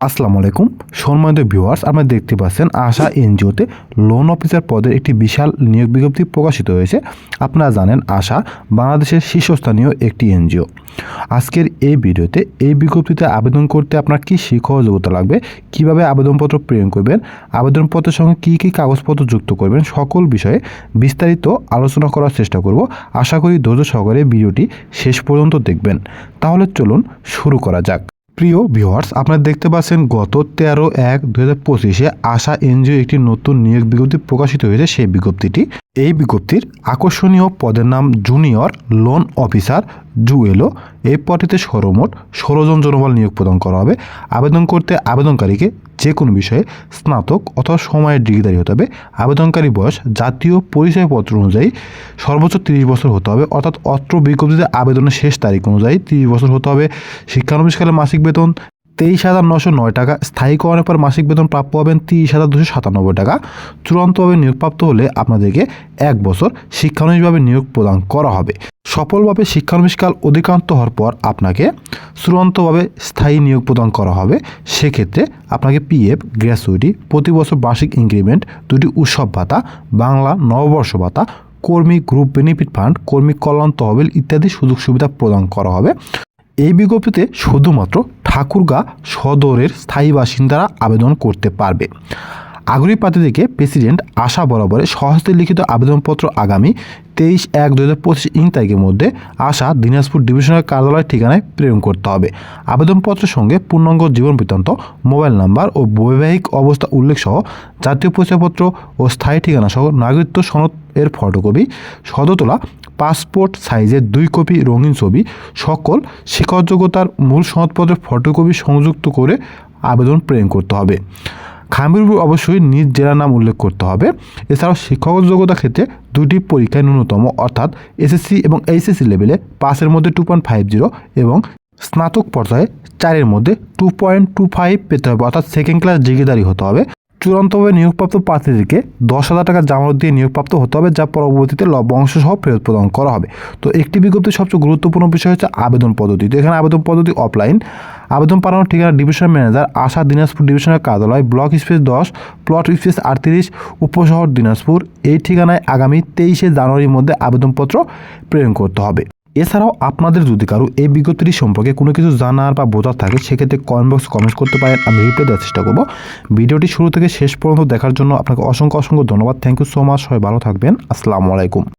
আসসালামু আলাইকুম সম্মানিত ভিউয়ার্স, আপনারা দেখতে পাচ্ছেন আশা এনজিওতে লোন অফিসার পদের একটি বিশাল নিয়োগ বিজ্ঞপ্তি প্রকাশিত হয়েছে। আপনারা জানেন আশা বাংলাদেশের শীর্ষস্থানীয় একটি এনজিও। আজকের এই ভিডিওতে এই বিজ্ঞপ্তিতে আবেদন করতে আপনার কী শিক্ষা যোগ্যতা লাগবে, কিভাবে আবেদনপত্র প্রেরণ করবেন, আবেদনপত্রের সঙ্গে কী কী কাগজপত্র যুক্ত করবেন, সকল বিষয়ে বিস্তারিত আলোচনা করার চেষ্টা করব। আশা করি ধৈর্য সহকারে ভিডিওটি শেষ পর্যন্ত দেখবেন। তাহলে চলুন শুরু করা যাক। প্রিয় ভিউয়ার্স, আপনারা দেখতে পাচ্ছেন গত 13/1/2025 আশা এনজিও একটি নতুন নিয়োগ বিজ্ঞপ্তি প্রকাশিত হয়েছে। সেই বিজ্ঞপ্তিটি, এই বিজ্ঞপ্তির আকর্ষণীয় পদের নাম জুনিয়র লোন অফিসার জুয়েলো। এই পদটিতে সর্বমোট 16 জন জনবল নিয়োগ প্রদান করা হবে। আবেদন করতে আবেদনকারীকে যে কোনো বিষয়ে স্নাতক অথবা সময়ের ডিগ্রিধারী হতে হবে। আবেদনকারী বয়স জাতীয় পরিচয়পত্র অনুযায়ী সর্বোচ্চ 30 বছর হতে হবে, অর্থাৎ অত্র বিজ্ঞপ্তিতে আবেদনের শেষ তারিখ অনুযায়ী 30 বছর হতে হবে। শিক্ষানবিশকালে মাসিক বেতন 23,909 টাকা, স্থায়ীকরণের পর মাসিক বেতন প্রাপ্য হবেন 30,297 টাকা। চূড়ান্তভাবে নিয়োগপ্রাপ্ত হলে আপনাদেরকে 1 বছর শিক্ষানবিশভাবে নিয়োগ প্রদান করা হবে। সফলভাবে শিক্ষানবিশকাল অতিক্রান্ত হওয়ার পর আপনাকে চূড়ান্তভাবে স্থায়ী নিয়োগ প্রদান করা হবে। সেক্ষেত্রে আপনাকে পিএফ, গ্র্যাচুইটি, প্রতি বছর বার্ষিক ইনক্রিমেন্ট, 2টি উৎসব ভাতা, বাংলা নববর্ষ ভাতা, কর্মী গ্রুপ বেনিফিট ফান্ড, কর্মী কল্যাণ তহবিল ইত্যাদি সুযোগ সুবিধা প্রদান করা হবে। এই বিজ্ঞপ্তিতে শুধুমাত্র ঠাকুরগাঁ সদরের স্থায়ী বাসিন্দারা আবেদন করতে পারবে। আগ্রহী প্রার্থীদেরকে প্রেসিডেন্ট আশা বরাবরে সহজে লিখিত আবেদনপত্র আগামী 23/1/2025 তারিখের মধ্যে আশা দিনাজপুর ডিভিশনাল কার্যালয়ের ঠিকানায় প্রেরণ করতে হবে। আবেদনপত্রের সঙ্গে পূর্ণাঙ্গ জীবন বৃত্তান্ত, মোবাইল নাম্বার ও বৈবাহিক অবস্থা উল্লেখ সহ জাতীয় পরিচয়পত্র ও স্থায়ী ঠিকানা সহ নাগরিকত্ব সনদ এর ফটোকপি, সদতোলা পাসপোর্ট সাইজের 2 কপি রঙিন ছবি, সকল শিক্ষাযোগ্যতার মূল সনদপত্রের ফটোকপি সংযুক্ত করে আবেদন প্রেরণ করতে হবে। খামের উপর অবশ্যই নিজ জেলার নাম উল্লেখ করতে হবে। এছাড়াও শিক্ষাগত যোগ্যতার ক্ষেত্রে 2টি পরীক্ষায় ন্যূনতম, অর্থাৎ এসএসসি এবং এইচএসসি লেভেলে 5-এর মধ্যে 2.50 এবং স্নাতক পর্যায়ে 4-এর মধ্যে 2.25 পেতে হবে, অর্থাৎ সেকেন্ড ক্লাস ডিগ্রিধারী হতে হবে। চূড়ান্তভাবে নিয়োগপ্রাপ্ত প্রার্থীদেরকে 10,000 টাকা জামানত দিয়ে নিয়োগপ্রাপ্ত হতে হবে, যা পরবর্তীতে লভ্যাংশ সহ ফেরত প্রদান করা হবে। তো একটি বিজ্ঞপ্তির সবচেয়ে গুরুত্বপূর্ণ বিষয় হচ্ছে আবেদন পদ্ধতি। তো এখানে আবেদন পদ্ধতি অফলাইন। আবেদন পাঠানোর ঠিকানা ডিভিশন ম্যানেজার আশা দিনাজপুর ডিভিশনাল কার্যালয়, ব্লক স্পেস 10, প্লট স্পেস 38, উপশহর দিনাজপুর। এই ঠিকানায় আগামী 23শে জানুয়ারির মধ্যে আবেদনপত্র প্রেরণ করতে হবে। এছাড়াও আপনাদের যদি কারো এই বিজ্ঞপ্তিটি সম্পর্কে কোনো কিছু জানার বা বোঝার থাকে, সেক্ষেত্রে কমেন্ট করতে পারেন, আমি রিপ্লাই দেওয়ার চেষ্টা করব। ভিডিওটি শুরু থেকে শেষ পর্যন্ত দেখার জন্য আপনাকে অসংখ্য ধন্যবাদ। Thank you so much. সবাই ভালো থাকবেন। আসসালামু আলাইকুম।